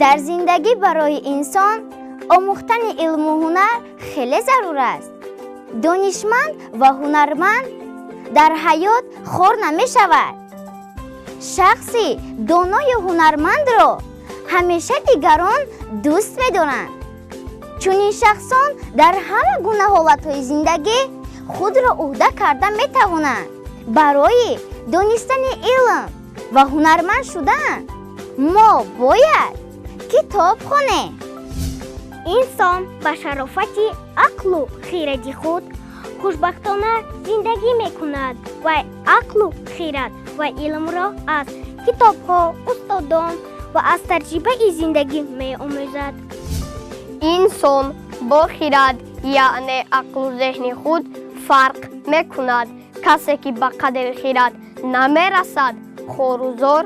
дар зиндагӣ барои инсон омӯхтани илму ҳунар хеле зарур аст. донишманд ва ҳунарманд дар ҳаёт хор намешавад. шахси доную ҳунармандро ҳамеша дигарон дӯст медоранд. чунин шахсон дар ҳама гуна ҳолатҳои зиндагӣ худро уҳда карда метавонанд. барои донистани илм ва ҳунарманд шудан мо бояд китоб хонем. инсон ба шарофати ақлу хиради худ хушбахтона зиндагӣ мекунад ва ақлу хират ва илмро аз китобҳо, устодон ва аз таҷрибаи зиндагӣ меомӯзад. инсон бо хират яъне ақлу зеҳни худ фарқ мекунад. касе ки ба қадри хират намерасад хорузор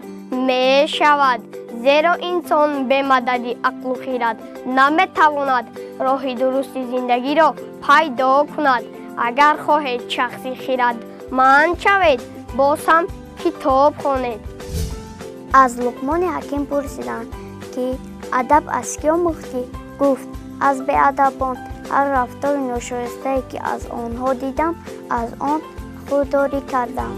мешавад, зеро инсон бе мадади ақлу хират наметавонад роҳи дурусти зиндагиро пайдо кунад. агар хоҳед шахси хиратманд шавед, боз ҳам китоб хонед. аз луқмони ҳаким пурсиданд ки адаб аз кӣ омӯхтӣ? гуфт аз беадабон. ҳар рафтори ношоистае ки аз онҳо дидам, аз он худдорӣ кардам.